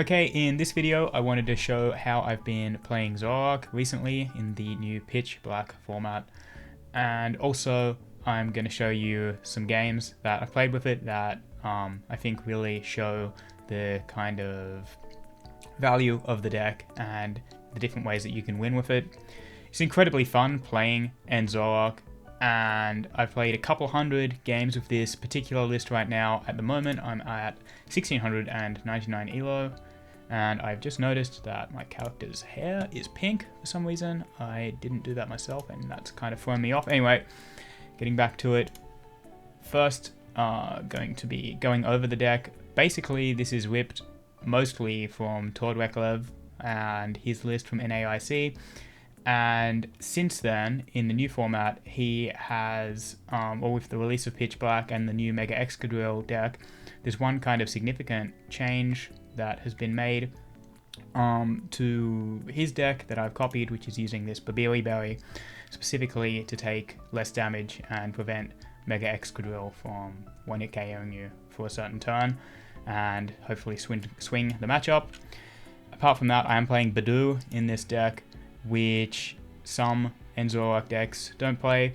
Okay, in this video I wanted to show how I've been playing Zoroark recently in the new Pitch Black format, and also I'm going to show you some games that I've played with it that I think really show the kind of value of the deck and the different ways that you can win with it. It's incredibly fun playing Zoroark, and I've played a couple hundred games with this particular list right now. At the moment I'm at 1699 elo, and I've just noticed that my character's hair is pink for some reason. I didn't do that myself and that's kind of thrown me off. Anyway, getting back to it, first going to be going over the deck. Basically this is ripped mostly from Tordweklev and his list from NAIC. And since then, in the new format, he has, or with the release of Pitch Black and the new Mega Excadrill deck, there's one kind of significant change that has been made to his deck that I've copied, which is using this Babiri Berry specifically to take less damage and prevent Mega Excadrill from one-hit KOing you for a certain turn, and hopefully swing the matchup. Apart from that, I am playing Badu in this deck, which some Zoroark decks don't play.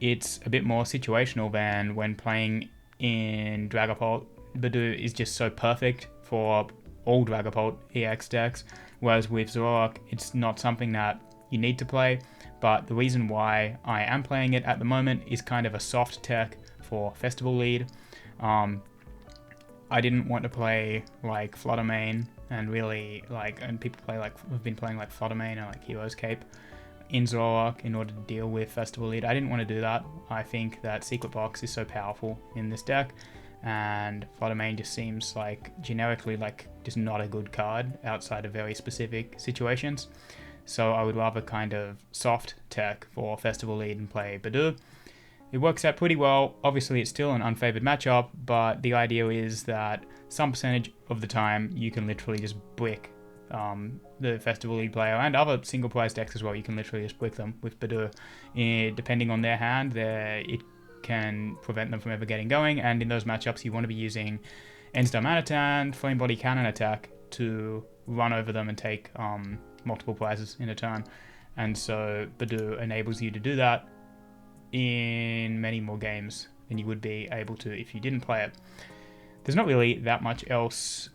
It's a bit more situational than when playing in Dragapult. Badu is just so perfect for all Dragapult EX decks, whereas with Zoroark, it's not something that you need to play. But the reason why I am playing it at the moment is kind of a soft tech for Festival Lead. I didn't want to play like Flutter Mane and really and people have been playing like Flutter Mane and like Hero's Cape in Zoroark in order to deal with Festival Lead. I didn't want to do that. I think that Secret Box is so powerful in this deck, and Flutter Mane just seems like generically just not a good card outside of very specific situations. So I would rather kind of soft tech for Festival Lead and play Badu. It works out pretty well. Obviously it's still an unfavored matchup, but the idea is that some percentage of the time you can literally just brick the Festival League player and other single prize decks as well. You can literally just brick them with Badu. Depending on their hand, it can prevent them from ever getting going, and in those matchups you want to be using Enstar Manatan, Flame Body Cannon attack to run over them and take multiple prizes in a turn. And so Badu enables you to do that in many more games than you would be able to if you didn't play it. There's not really that much else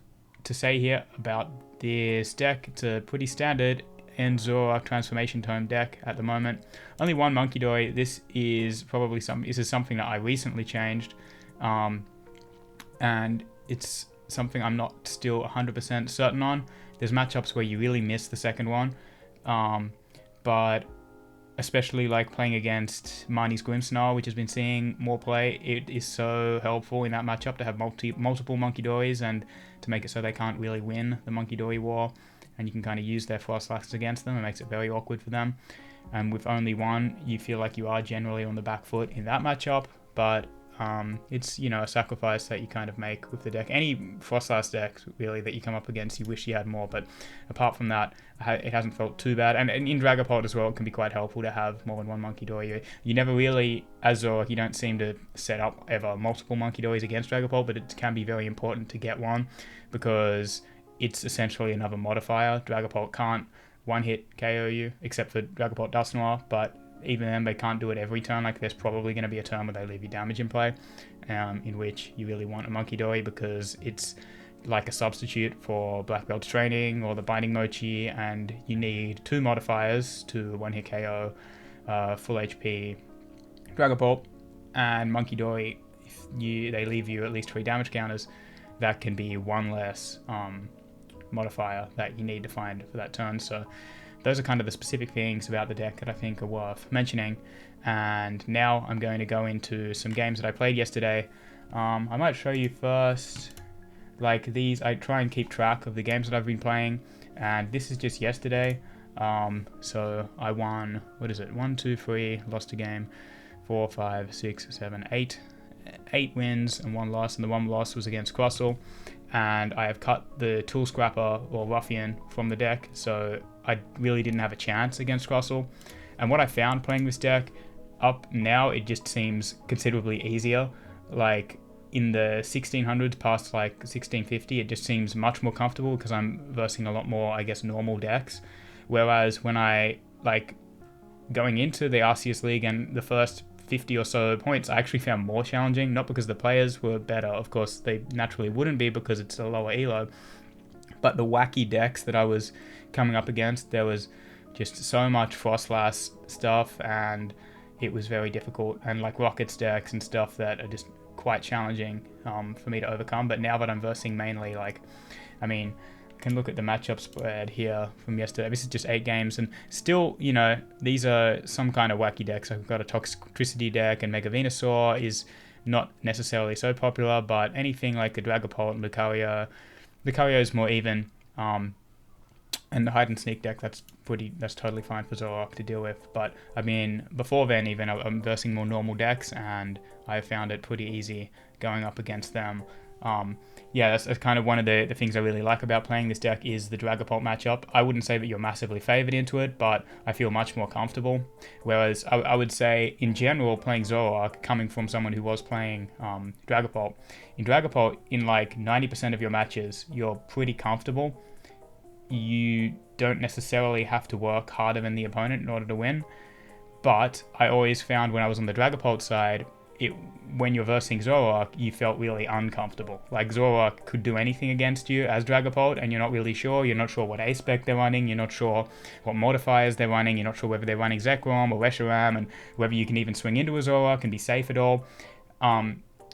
to say here about this deck. It's a pretty standard Zoroark Transformation Tome deck at the moment. Only one Monkey Dory. This is probably something that I recently changed, and it's something I'm not still 100% certain on. There's matchups where you really miss the second one, but especially like playing against Marnie's Grimmsnarl, which has been seeing more play, it is so helpful in that matchup to have multiple Monkey Dories and to make it so they can't really win the Monkey Dory war, and you can kind of use their Frostlass against them. It makes it very awkward for them, and with only one you feel like you are generally on the back foot in that matchup, but it's a sacrifice that you kind of make with the deck. Any Frostlass deck really that you come up against, you wish you had more, but apart from that, it hasn't felt too bad. And in Dragapult as well, it can be quite helpful to have more than one Monkey Dory. You never really, as Zoro, you don't seem to set up ever multiple Monkey Dories against Dragapult, but it can be very important to get one because it's essentially another modifier. Dragapult can't one-hit KO you, except for Dragapult Dusknoir, but even then they can't do it every turn. Like there's probably going to be a turn where they leave you damage in play, in which you really want a Monkey Dory because it's like a substitute for Black Belt Training or the Binding Mochi, and you need two modifiers to one-hit KO full HP Dragapult and Monkey Dory. If they leave you at least 3 damage counters, that can be one less modifier that you need to find for that turn. So those are kind of the specific things about the deck that I think are worth mentioning. And now I'm going to go into some games that I played yesterday. I might show you first, like these. I try and keep track of the games that I've been playing, and this is just yesterday. So I won, 1, 2, 3, lost a game, 4, 5, 6, 7, 8 wins and 1 loss, and the 1 loss was against Crossel. And I have cut the Tool Scrapper or Ruffian from the deck, so I really didn't have a chance against Crossel. And what I found playing this deck, up now it just seems considerably easier. Like in the 1600s past like 1650, it just seems much more comfortable because I'm versing a lot more, I guess, normal decks. Whereas when I like going into the Arceus League and the first 50 or so points, I actually found more challenging, not because the players were better, of course they naturally wouldn't be because it's a lower elo, but the wacky decks that I was coming up against, there was just so much Frostlass stuff and it was very difficult, and like Rockets decks and stuff that are just quite challenging for me to overcome. But now that I'm versing mainly, like, I mean, I can look at the matchup spread here from yesterday. This is just 8 games, and still, you know, these are some kind of wacky decks. I've got a Toxicity deck, and Mega Venusaur is not necessarily so popular, but anything like the Dragapult and Lucario is more even. And the hide and sneak deck, that's totally fine for Zoroark to deal with. But I mean, before then even, I'm versing more normal decks, and I found it pretty easy going up against them. Yeah, that's kind of one of the things I really like about playing this deck is the Dragapult matchup. I wouldn't say that you're massively favored into it, but I feel much more comfortable. Whereas I would say, in general, playing Zoroark, coming from someone who was playing Dragapult, in like 90% of your matches, you're pretty comfortable. You don't necessarily have to work harder than the opponent in order to win. But I always found when I was on the Dragapult side, when you're versing Zoroark, you felt really uncomfortable. Like, Zoroark could do anything against you as Dragapult, and you're not really sure. You're not sure what A-Spec they're running. You're not sure what modifiers they're running. You're not sure whether they're running Zekrom or Reshiram, and whether you can even swing into a Zoroark and be safe at all.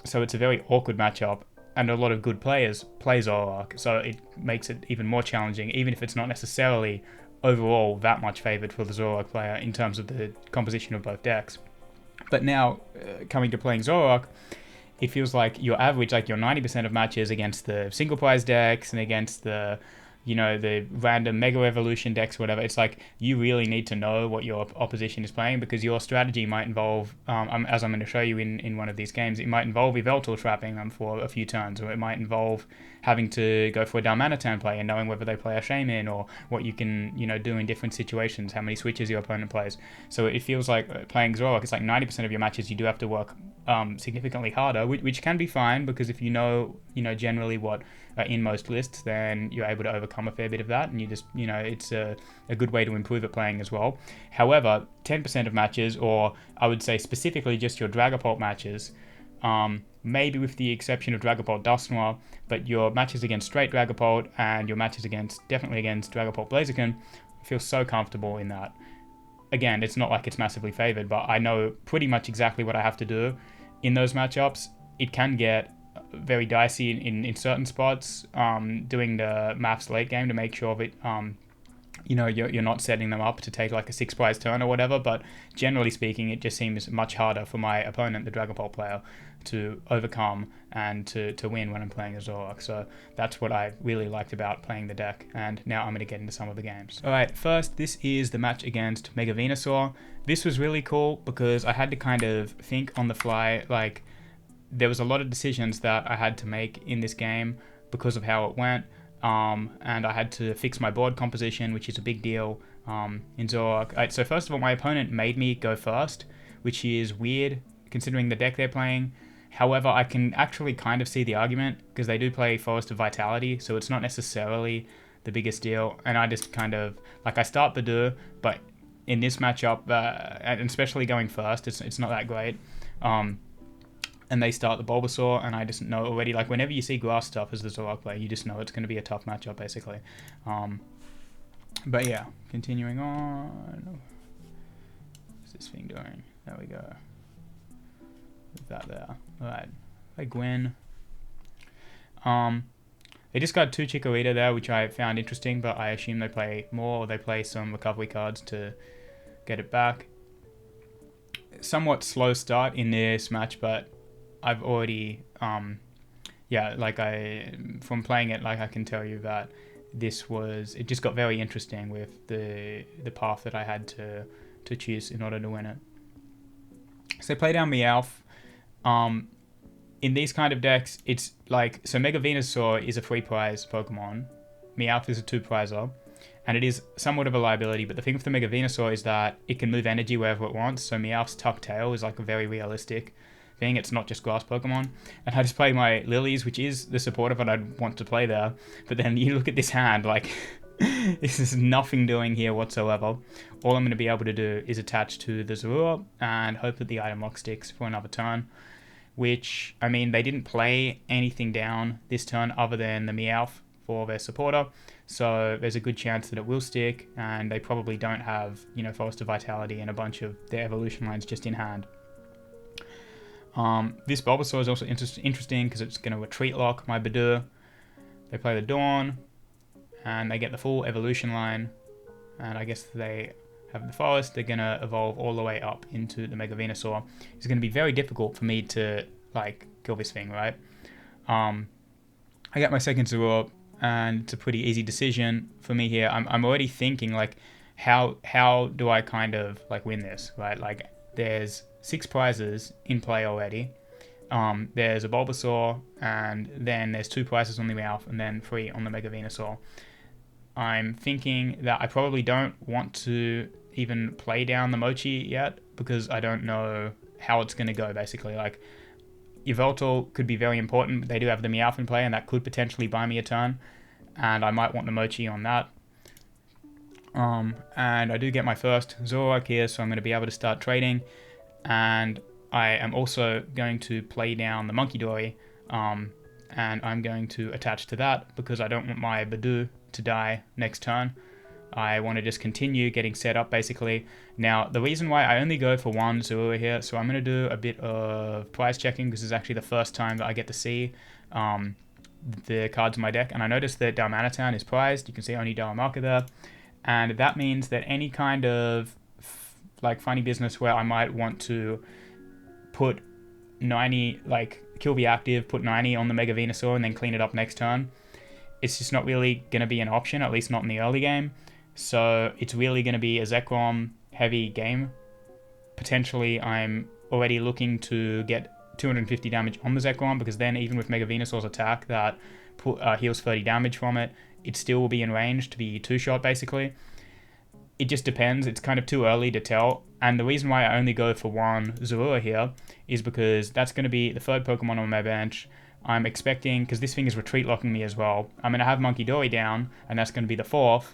So it's a very awkward matchup, and a lot of good players play Zoroark, so it makes it even more challenging, even if it's not necessarily overall that much favored for the Zoroark player in terms of the composition of both decks. But now, coming to playing Zoroark, it feels like your average, like your 90% of matches against the single prize decks and against the, you know, the random Mega Evolution decks, whatever, it's like you really need to know what your opposition is playing, because your strategy might involve, as I'm going to show you in one of these games, it might involve Yveltal trapping them for a few turns, or it might involve having to go for a Dalmatitan play and knowing whether they play a Shaman, or what you can, you know, do in different situations, how many switches your opponent plays. So it feels like playing Zoroark, it's like 90% of your matches you do have to work significantly harder, which can be fine, because if you know generally what in most lists, then you're able to overcome a fair bit of that, and you just, you know, it's a good way to improve at playing as well. However, 10% of matches, or I would say specifically just your Dragapult matches, maybe with the exception of Dragapult Dusknoir, but your matches against straight Dragapult and your matches definitely against Dragapult Blaziken, feel so comfortable in that. Again, it's not like it's massively favored, but I know pretty much exactly what I have to do in those matchups. It can get very dicey in certain spots, doing the maths late game to make sure that you know, you're not setting them up to take like a 6 prize turn or whatever, but generally speaking, it just seems much harder for my opponent, the Dragapult player, to overcome and to win when I'm playing a Zoroark. So that's what I really liked about playing the deck, and now I'm going to get into some of the games. Alright, first, this is the match against Mega Venusaur. This was really cool because I had to kind of think on the fly. Like, there was a lot of decisions that I had to make in this game because of how it went. And I had to fix my board composition, which is a big deal in Zoroark. So first of all, my opponent made me go first, which is weird considering the deck they're playing. However, I can actually kind of see the argument, because they do play Forest of Vitality, so it's not necessarily the biggest deal. And I just kind of, like, I start the do, but in this matchup, and especially going first, it's not that great. And they start the Bulbasaur, and I just know already, like, whenever you see grass stuff as the Zoroark player, you just know it's going to be a tough matchup, basically. But yeah, continuing on. What's this thing doing? There we go. With that there. Alright. Play Gwen. They just got 2 Chikorita there, which I found interesting, but I assume they play more, or they play some recovery cards to get it back. Somewhat slow start in this match, but I've already, yeah, like from playing it, like I can tell you that it just got very interesting with the path that I had to choose in order to win it. So play down Meowth. In these kind of decks, it's like, so Mega Venusaur is a 3 prize Pokemon, Meowth is a 2 prizer, and it is somewhat of a liability, but the thing with the Mega Venusaur is that it can move energy wherever it wants, so Meowth's tucked tail is like a very realistic thing. It's not just grass Pokemon. And I just play my Lilies, which is the supporter that I'd want to play there. But then you look at this hand, like, this is nothing doing here whatsoever. All I'm going to be able to do is attach to the Zoro and hope that the item lock sticks for another turn. Which, I mean, they didn't play anything down this turn other than the Meowth for their supporter. So there's a good chance that it will stick, and they probably don't have, you know, Forest of Vitality and a bunch of their evolution lines just in hand. This Bulbasaur is also interesting because it's going to retreat lock my Budew. They play the Dawn, and they get the full evolution line, and I guess they have the Forest. They're going to evolve all the way up into the Mega Venusaur. It's going to be very difficult for me to, like, kill this thing, right? I get my second Zoro, and it's a pretty easy decision for me here. I'm already thinking, like, how do I kind of, like, win this, right? Like, there's 6 prizes in play already. There's a Bulbasaur, and then there's 2 prizes on the Meowth, and then 3 on the Mega Venusaur. I'm thinking that I probably don't want to even play down the Mochi yet, because I don't know how it's going to go, basically. Like, Yveltal could be very important, but they do have the Meowth in play, and that could potentially buy me a turn, and I might want the Mochi on that. And I do get my first Zoroark here, so I'm going to be able to start trading, and I am also going to play down the Munkidori, and I'm going to attach to that because I don't want my Budew to die next turn. I want to just continue getting set up, basically. Now, the reason why I only go for 1 Zoro here, so I'm going to do a bit of prize checking, because this is actually the first time that I get to see the cards in my deck, and I noticed that Darmanitan is prized. You can see only Darumaka there, and that means that any kind of like funny business where I might want to put 90, like kill the active, put 90 on the Mega Venusaur, and then clean it up next turn, it's just not really going to be an option, at least not in the early game. So it's really going to be a Zekrom heavy game. Potentially I'm already looking to get 250 damage on the Zekrom, because then even with Mega Venusaur's attack that heals 30 damage from it, it still will be in range to be 2-shot basically. It just depends. It's kind of too early to tell. And the reason why I only go for 1 Zoro here is because that's going to be the 3rd Pokemon on my bench. I'm expecting, because this thing is retreat locking me as well, I'm going to have Munkidori down, and that's going to be the 4th.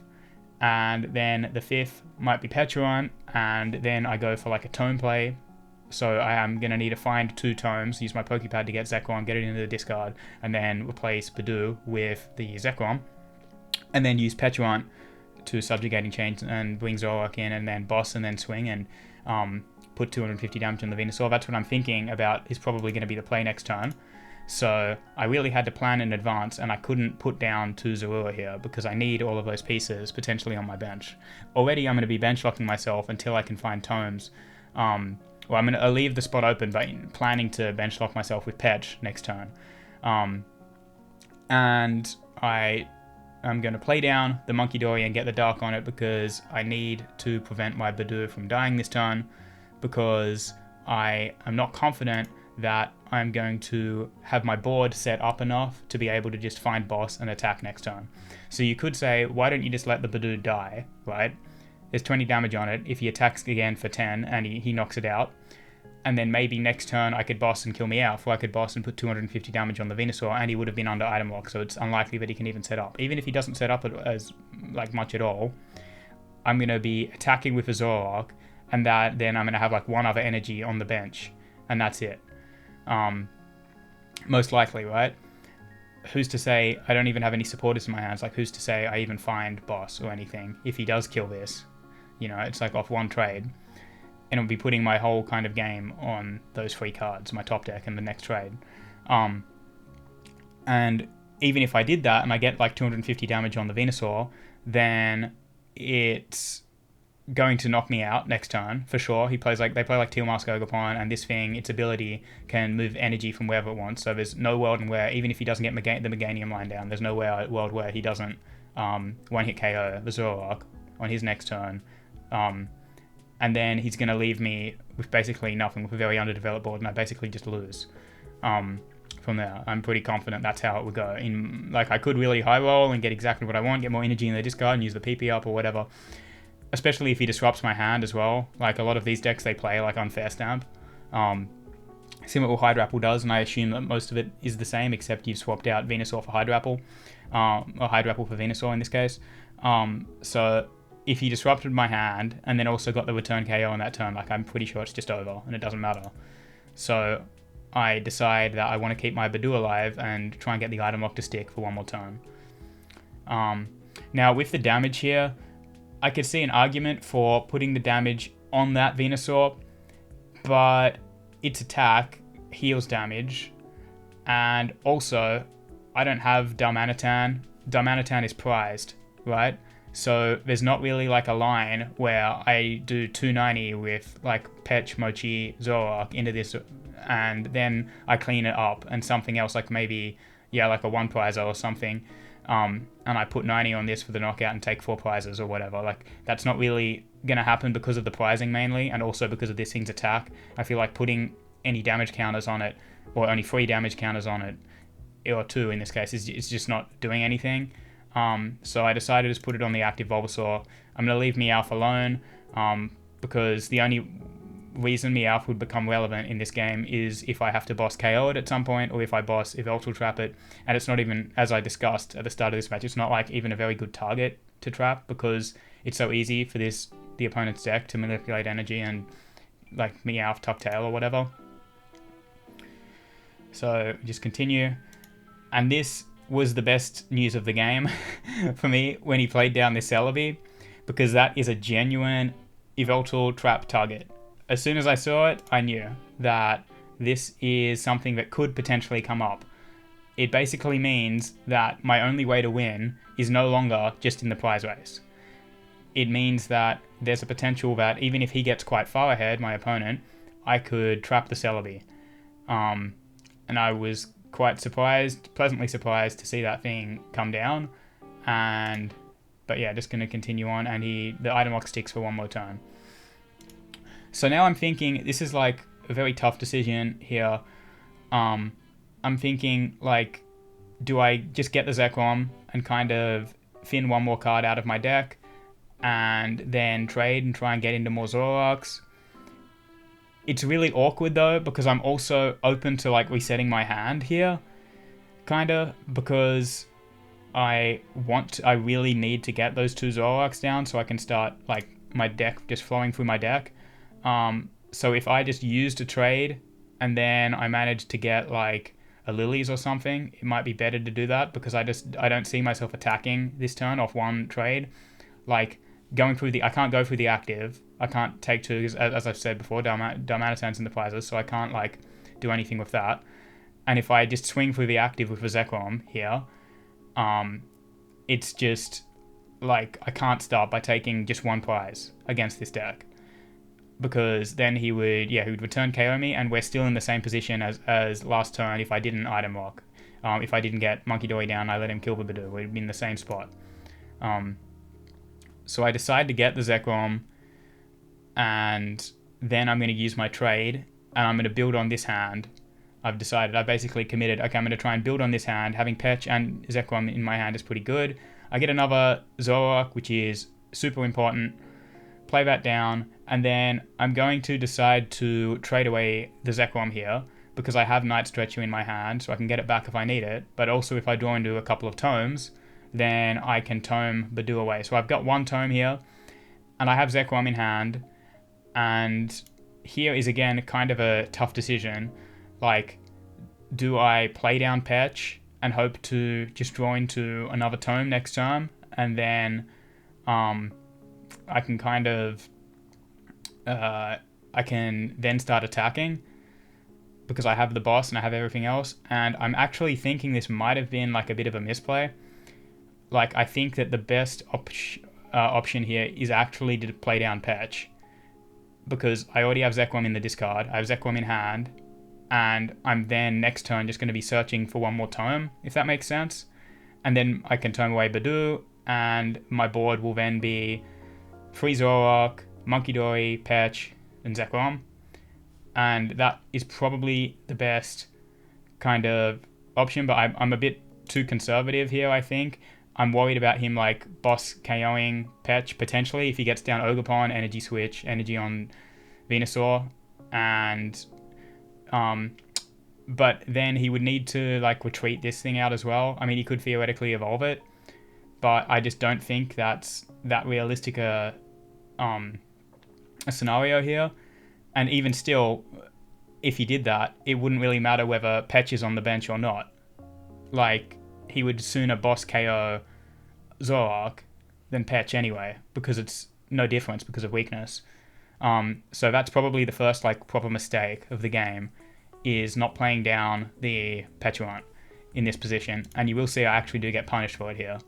And then the 5th might be Petulant, and then I go for like a tome play. So I am going to need to find 2 tomes, use my Pokepad to get Zekrom, get it into the discard, and then replace Budew with the Zekrom. And then use Petulant to subjugating chains and bring Zoroark in, and then boss and then swing and put 250 damage on the Venusaur. That's what I'm thinking about is probably going to be the play next turn. So I really had to plan in advance, and I couldn't put down 2 Zoro here because I need all of those pieces potentially on my bench. Already I'm going to be bench locking myself until I can find tomes. Well, I'm going to leave the spot open, but planning to bench lock myself with Petch next turn. And I'm going to play down the Munkidori and get the Dark on it because I need to prevent my Budew from dying this turn, because I am not confident that I'm going to have my board set up enough to be able to just find boss and attack next turn. So you could say, why don't you just let the Budew die, right? There's 20 damage on it. If he attacks again for 10 and he knocks it out, and then maybe next turn I could boss and kill Meowth, or I could boss and put 250 damage on the Venusaur, and he would have been under item lock, so it's unlikely that he can even set up. Even if he doesn't set up as like much at all, I'm going to be attacking with a Zoroark, and that then I'm going to have like 1 other energy on the bench, and that's it. Most likely, right? Who's to say I don't even have any supporters in my hands? Like, who's to say I even find boss or anything if he does kill this? You know, it's like off 1 trade. And it'll be putting my whole kind of game on those 3 cards, my top deck, and the next trade. And even if I did that and I get like 250 damage on the Venusaur, then it's going to knock me out next turn for sure. They play like Teal Mask Ogerpon, and this thing, its ability can move energy from wherever it wants. So there's no world in where, even if he doesn't get the Meganium line down, there's no world where he doesn't one-hit KO the Zoroark on his next turn. And then he's going to leave me with basically nothing, with a very underdeveloped board, and I basically just lose. From there, I'm pretty confident that's how it would go. I could really high roll and get exactly what I want, get more energy in the discard and use the PP up or whatever. Especially if he disrupts my hand as well. Like, a lot of these decks they play like Unfair Stamp. similar to what Hydrapple does, and I assume that most of it is the same, except you've swapped out Venusaur for Hydrapple, or Hydrapple for Venusaur in this case. So if he disrupted my hand and then also got the return KO on that turn, like, I'm pretty sure it's just over and it doesn't matter. So I decide that I want to keep my Badoo alive and try and get the item lock to stick for one more turn. Now with the damage here, I could see an argument for putting the damage on that Venusaur, but its attack heals damage, and also I don't have Darmanitan. Darmanitan is prized, right? So there's not really like a line where I do 290 with like Petch, Mochi, Zoroark into this, and then I clean it up and something else, like maybe, yeah, like a 1 prizer or something, and I put 90 on this for the knockout and take 4 prizes or whatever. Like, that's not really going to happen because of the prizing mainly, and also because of this thing's attack. I feel like putting any damage counters on it, or only 3 damage counters on it, or 2 in this case, is just not doing anything. So I decided to just put it on the active Bulbasaur. I'm going to leave Meowth alone, because the only reason Meowth would become relevant in this game is if I have to boss KO it at some point, or if I Ultra Trap it. And it's not even, as I discussed at the start of this match, it's not like even a very good target to trap, because it's so easy for the opponent's deck to manipulate energy and like Meowth, Tuck Tail or whatever. So just continue. And this was the best news of the game for me when he played down this Celebi, because that is a genuine Yveltal trap target. As soon as I saw it, I knew that this is something that could potentially come up. It basically means that my only way to win is no longer just in the prize race. It means that there's a potential that even if he gets quite far ahead, my opponent, I could trap the Celebi. And I was quite pleasantly surprised to see that thing come down. But yeah, just going to continue on, and the item lock sticks for one more turn. So now I'm thinking, this is like a very tough decision here. I'm thinking, like, do I just get the Zekrom and kind of thin one more card out of my deck and then trade and try and get into more Zoroarks? It's really awkward though, because I'm also open to like resetting my hand here, kinda, because I really need to get those 2 Zoroarks down so I can start like my deck just flowing through my deck. So if I just used a trade and then I managed to get like a Lilies or something, it might be better to do that, because I don't see myself attacking this turn off one trade. Like, I can't go through the active. I can't take 2, because as I've said before, Darmanitan's in the prizes, so I can't like do anything with that. And if I just swing through the active with a Zekrom here, it's just like I can't start by taking just 1 prize against this deck, because then he would return KO me, and we're still in the same position as last turn if I didn't item lock. If I didn't get Monkey Dory down, I let him kill the Badoo. We'd be in the same spot. So I decide to get the Zekrom, and then I'm going to use my trade, and I'm going to build on this hand. I've basically committed, okay, I'm going to try and build on this hand. Having Petch and Zekrom in my hand is pretty good. I get another Zoroark, which is super important. Play that down, and then I'm going to decide to trade away the Zekrom here, because I have Night Stretcher in my hand, so I can get it back if I need it. But also if I draw into a couple of tomes, then I can tome Badoo away. So I've got 1 tome here, and I have Zekrom in hand, and here is again kind of a tough decision. Like, do I play down Petch and hope to just draw into another tome next turn, and then I can kind of I can then start attacking, because I have the boss and I have everything else. And I'm actually thinking this might have been like a bit of a misplay. Like, I think that the best option here is actually to play down Petch, because I already have Zekrom in the discard, I have Zekrom in hand, and I'm then next turn just going to be searching for 1 more tome, if that makes sense. And then I can tome away Badoo, and my board will then be 3 Zoroark, Monkey Dory, Petch, and Zekrom. And that is probably the best kind of option, but I'm a bit too conservative here, I think. I'm worried about him like boss KOing Petch potentially if he gets down Ogerpon, Energy Switch, Energy on Venusaur, and But then he would need to like retreat this thing out as well. I mean, he could theoretically evolve it, but I just don't think that's that realistic a scenario here. And even still, if he did that, it wouldn't really matter whether Petch is on the bench or not. Like, he would sooner boss KO Zoroark than Petch anyway, because it's no difference because of weakness. So that's probably the first like proper mistake of the game, is not playing down the Petulant in this position. And you will see I actually do get punished for it here,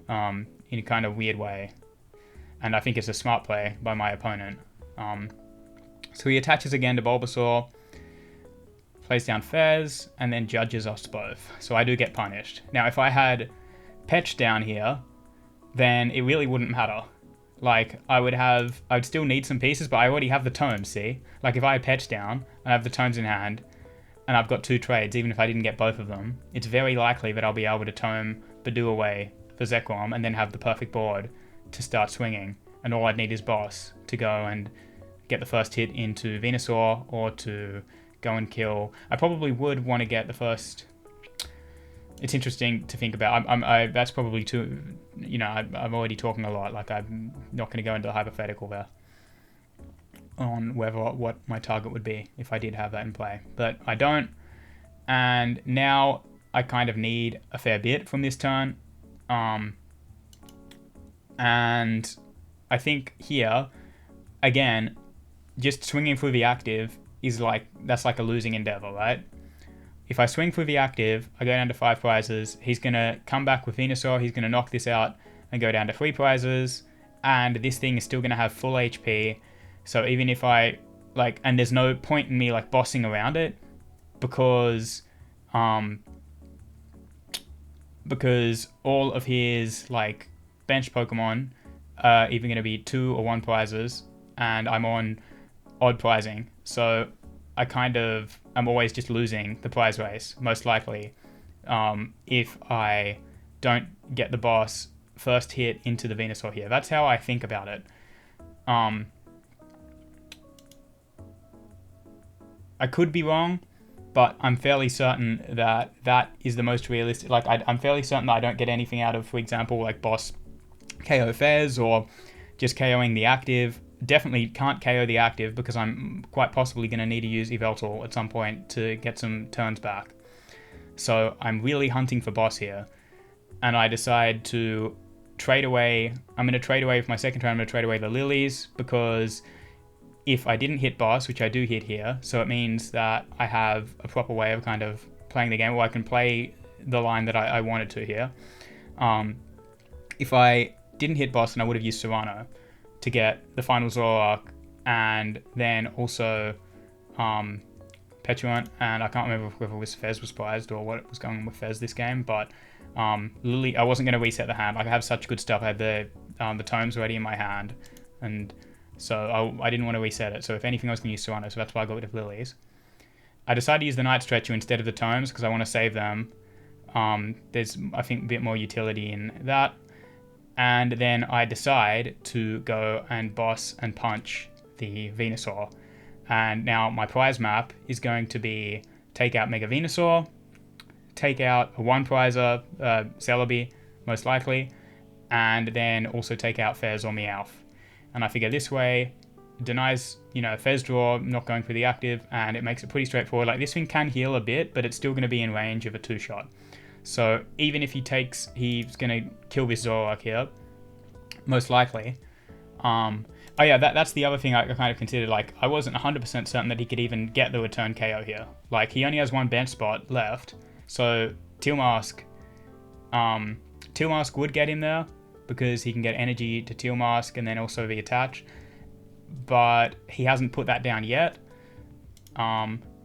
in a kind of weird way. And I think it's a smart play by my opponent. So he attaches again to Bulbasaur, plays down Fez, and then judges us both. So I do get punished. Now, if I had Petch down here, then it really wouldn't matter. Like, I'd still need some pieces, but I already have the tomes, see? Like, if I had Petch down, and I have the tomes in hand, and I've got 2 trades, even if I didn't get both of them, it's very likely that I'll be able to tome Badoo away for Zekrom, and then have the perfect board to start swinging. And all I'd need is Boss to go and get the first hit into Venusaur, or to go and kill. I probably would want to get the first. It's interesting to think about. That's probably too. I'm already talking a lot. Like, I'm not going to go into the hypothetical there on what my target would be if I did have that in play, but I don't. And now I kind of need a fair bit from this turn. And I think here, again, just swinging through the active is that's like a losing endeavor, right? If I swing through the active, I go down to 5 prizes. He's going to come back with Venusaur. He's going to knock this out and go down to 3 prizes. And this thing is still going to have full HP. So even if I, and there's no point in me, bossing around it, because all of his, bench Pokemon are either going to be 2 or 1 prizes, and I'm on odd pricing. So I'm always just losing the prize race, most likely, if I don't get the boss first hit into the Venusaur here. That's how I think about it. I could be wrong, but I'm fairly certain that that is the most realistic. I'm fairly certain that I don't get anything out of, for example, boss KO Fez or just KOing the active. Definitely can't KO the active, because I'm quite possibly going to need to use Yveltal at some point to get some turns back. So I'm really hunting for boss here. And I decide to trade away. I'm going to trade away with my second turn. I'm going to trade away the lilies, because if I didn't hit boss, which I do hit here, so it means that I have a proper way of kind of playing the game, where I can play the line that I wanted to here. If I didn't hit boss, then I would have used Serrano to get the final Zoroark, and then also Petulant, and I can't remember whether Fez was prized or what was going on with Fez this game, but Lily, I wasn't going to reset the hand. I have such good stuff. I had the tomes already in my hand, and so I didn't want to reset it. So if anything, I was going to use Serrano, so that's why I got rid of Lilies. I decided to use the Night Stretcher instead of the tomes, because I want to save them. There's, I think, a bit more utility in that. And then I decide to go and boss and punch the Venusaur. And now my prize map is going to be take out Mega Venusaur, take out a 1-prizer, Celebi, most likely, and then also take out Fez or Meowth. And I figure this way denies, Fez draw, not going for the active, and it makes it pretty straightforward. This thing can heal a bit, but it's still going to be in range of a 2-shot. So even if he's going to kill this Zoroark here, most likely. Oh yeah, that's the other thing I kind of considered. I wasn't 100% certain that he could even get the return KO here. He only has 1 bench spot left, so Teal Mask would get him there, because he can get energy to Teal Mask and then also the attach. But he hasn't put that down yet.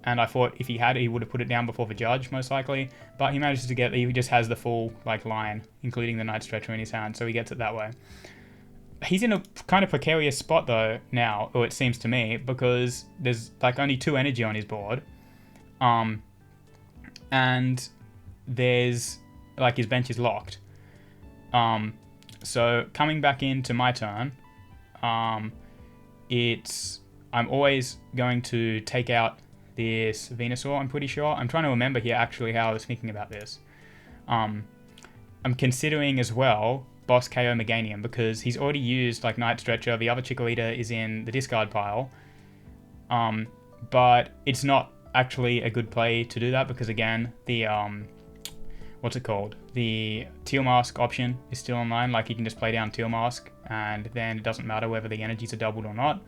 And I thought if he had, he would have put it down before the judge, most likely. But he manages to he just has the full line, including the Night Stretcher in his hand, so he gets it that way. He's in a kind of precarious spot though now, or it seems to me, because there's only 2 energy on his board. And there's his bench is locked. So coming back into my turn, I'm always going to take out this Venusaur, I'm pretty sure. I'm trying to remember here actually how I was thinking about this. I'm considering as well boss KO Meganium because he's already used like Night Stretcher. The other Chikorita is in the discard pile. But it's not actually a good play to do that because again, the what's it called? The Teal Mask option is still online. Like you can just play down Teal Mask and then it doesn't matter whether the energies are doubled or not.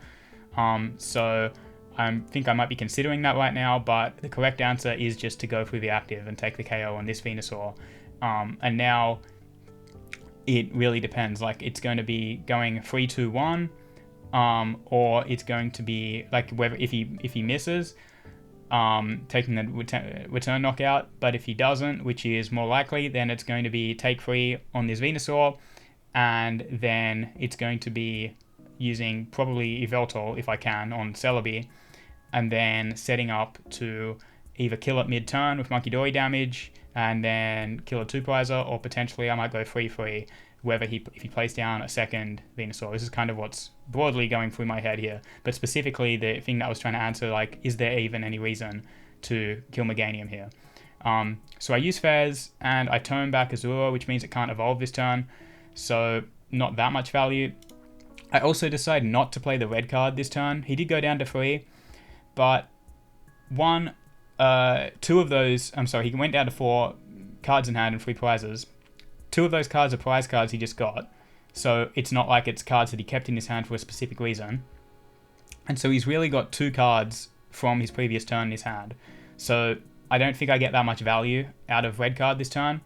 So I think I might be considering that right now, but the correct answer is just to go through the active and take the KO on this Venusaur. And now it really depends. Like it's going to be going 3-2-1, or it's going to be like whether if he misses, taking the return knockout. But if he doesn't, which is more likely, then it's going to be take 3 on this Venusaur, and then it's going to be using probably Yveltal if I can on Celebi, and then setting up to either kill it mid-turn with Monkey Dory damage and then kill a 2-prizer, or potentially I might go 3-3 if he plays down a second Venusaur. This is kind of what's broadly going through my head here, but specifically the thing that I was trying to answer, like, is there even any reason to kill Meganium here? So I use Fez and I turn back a Zoro, which means it can't evolve this turn, so not that much value. I also decide not to play the red card this turn. He did go down to 3, but two of those, he went down to 4 cards in hand and 3 prizes. 2 of those cards are prize cards he just got, so it's not like it's cards that he kept in his hand for a specific reason. And so he's really got 2 cards from his previous turn in his hand. So I don't think I get that much value out of red card this turn.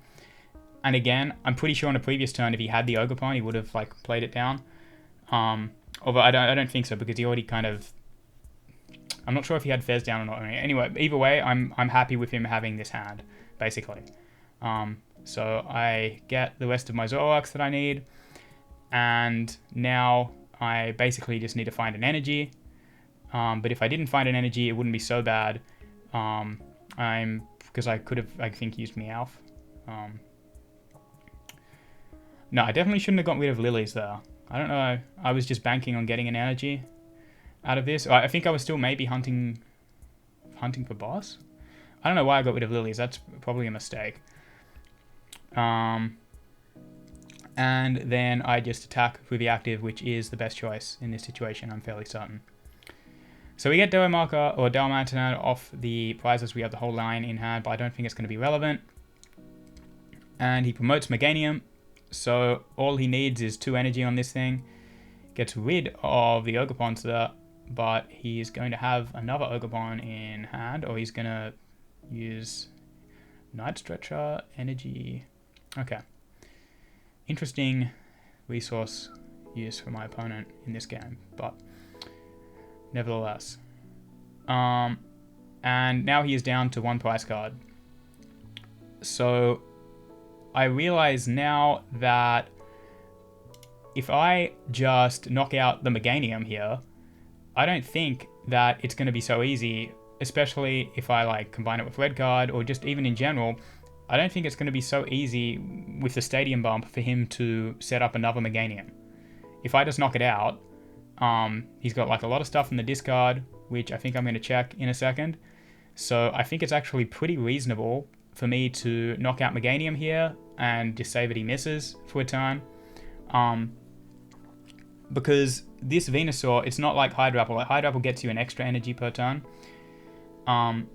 And again, I'm pretty sure on a previous turn, if he had the Ogerpon, he would have like played it down. Although I don't think so, because he already kind of, I'm not sure if he had Fez down or not. Anyway, either way, I'm happy with him having this hand, basically. So I get the rest of my Zoroarks that I need, and now I basically just need to find an energy. But if I didn't find an energy, it wouldn't be so bad. Because I could have, I think, used Meowth. No, I definitely shouldn't have got rid of Lilies there. I don't know. I was just banking on getting an energy out of this. I think I was still maybe hunting for boss. I don't know why I got rid of Lilies. That's probably a mistake. And then I just attack with the active, which is the best choice in this situation, I'm fairly certain. So we get Zoroark or Dalmatian off the prizes. We have the whole line in hand, but I don't think it's going to be relevant. And he promotes Meganium, so all he needs is 2 energy on this thing. Gets rid of the Ogerpon there, but he's going to have another Ogerpon in hand, or he's going to use Night Stretcher, energy. Okay. Interesting resource use for my opponent in this game, but nevertheless. And now he is down to 1 prize card. So I realize now that if I just knock out the Meganium here, I don't think that it's going to be so easy, especially if I like combine it with red card or just even in general. I don't think it's going to be so easy with the Stadium Bump for him to set up another Meganium. If I just knock it out, he's got like a lot of stuff in the discard, which I think I'm going to check in a second. So I think it's actually pretty reasonable for me to knock out Meganium here and just say that he misses for a turn. Because this Venusaur, it's not like Hydrapple. Like Hydrapple gets you an extra energy per turn. Come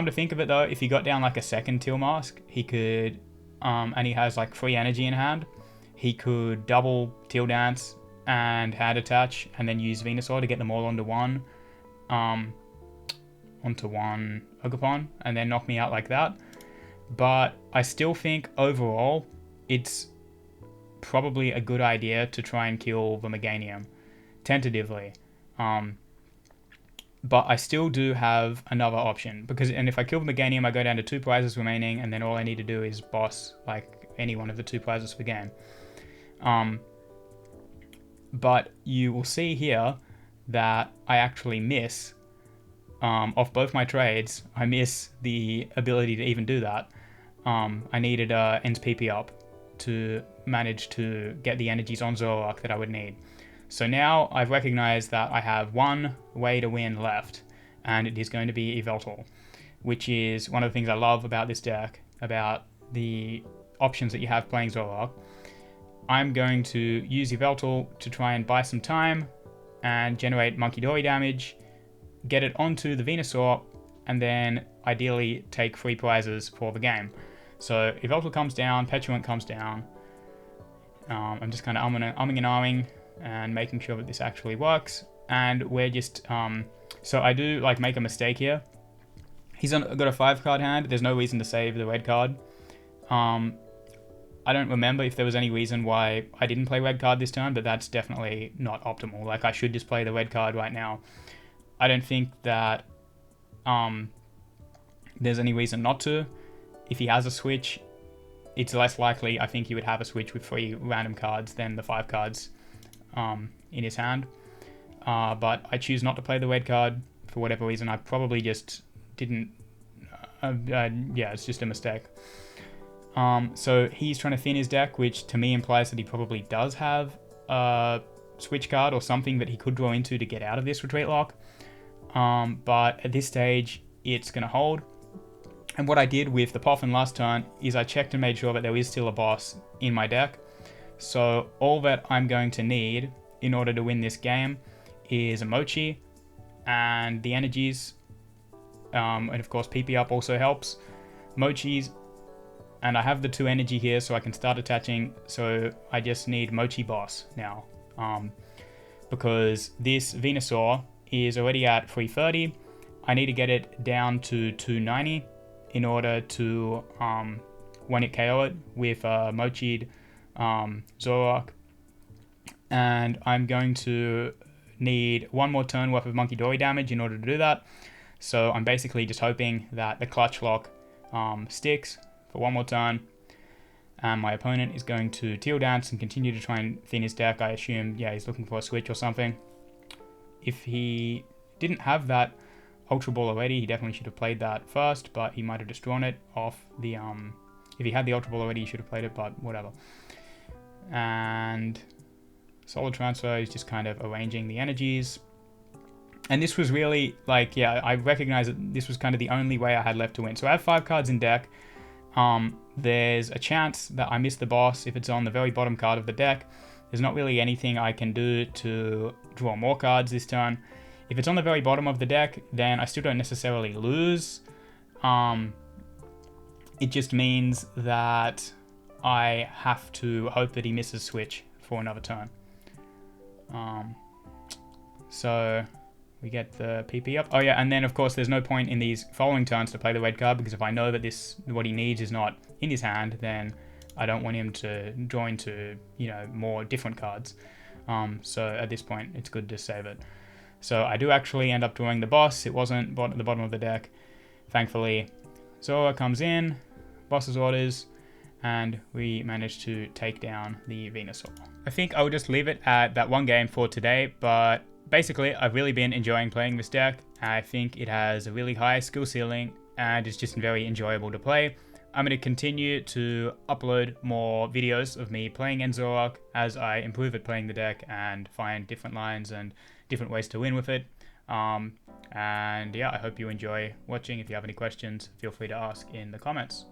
to think of it though, if he got down like a second Teal Mask, he could, and he has like 3 energy in hand, he could double Teal Dance and hand attach and then use Venusaur to get them all onto one Ogerpon and then knock me out like that. But I still think overall it's probably a good idea to try and kill the Meganium tentatively. But I still do have another option, and if I kill the Meganium, I go down to 2 prizes remaining, and then all I need to do is boss like any one of the 2 prizes for the game. But you will see here that I actually miss, off both my trades, I miss the ability to even do that. I needed Ends PP up to manage to get the energies on Zoroark that I would need. So now I've recognized that I have one way to win left, and it is going to be Yveltal, which is one of the things I love about this deck, about the options that you have playing Zoroark. I'm going to use Yveltal to try and buy some time and generate Monkey Dory damage, get it onto the Venusaur, and then ideally take free prizes for the game. So Yveltal comes down, Petulant comes down. I'm just kind of umming and ahhing and making sure that this actually works. And we're just, so I do like make a mistake here. He's got a 5-card hand. There's no reason to save the red card. I don't remember if there was any reason why I didn't play red card this turn, but that's definitely not optimal. Like, I should just play the red card right now. I don't think that there's any reason not to. If he has a switch, it's less likely, I think, he would have a switch with 3 random cards than the 5 cards in his hand. But I choose not to play the red card for whatever reason. I probably just didn't... yeah, it's just a mistake. So he's trying to thin his deck, which to me implies that he probably does have a switch card or something that he could draw into to get out of this retreat lock. But at this stage, it's going to hold. And what I did with the Poffin last turn is I checked and made sure that there is still a boss in my deck. So all that I'm going to need in order to win this game is a Mochi and the energies. And of course, PP up also helps. Mochis, and I have the 2 energy here, so I can start attaching. So I just need Mochi boss now. Because this Venusaur is already at 330. I need to get it down to 290 in order to when it KO it with Mochi'd Zoroark. And I'm going to need 1 more turn worth of Monkey Dory damage in order to do that. So I'm basically just hoping that the clutch lock sticks for 1 more turn. And my opponent is going to Teal Dance and continue to try and thin his deck. I assume, yeah, he's looking for a switch or something. If he didn't have that Ultra Ball already, he definitely should have played that first, but he might have just drawn it off the... if he had the Ultra Ball already, he should have played it, but whatever. And Solid Transfer is just kind of arranging the energies. And this was really, like, yeah, I recognize that this was kind of the only way I had left to win. So I have 5 cards in deck. There's a chance that I miss the boss if it's on the very bottom card of the deck. There's not really anything I can do to draw more cards this turn. If it's on the very bottom of the deck, then I still don't necessarily lose. It just means that I have to hope that he misses switch for another turn. So we get the PP up. Oh yeah, and then of course there's no point in these following turns to play the red card, because if I know that what he needs is not in his hand, then I don't want him to draw into, you know, more different cards. So at this point, it's good to save it. So I do actually end up drawing the boss. It wasn't at the bottom of the deck, thankfully. Zoro comes in, boss's orders, and we managed to take down the Venusaur. I think I will just leave it at that 1 game for today, but basically I've really been enjoying playing this deck. I think it has a really high skill ceiling and it's just very enjoyable to play. I'm going to continue to upload more videos of me playing Zoroark as I improve at playing the deck and find different lines and different ways to win with it. And yeah, I hope you enjoy watching. If you have any questions, feel free to ask in the comments.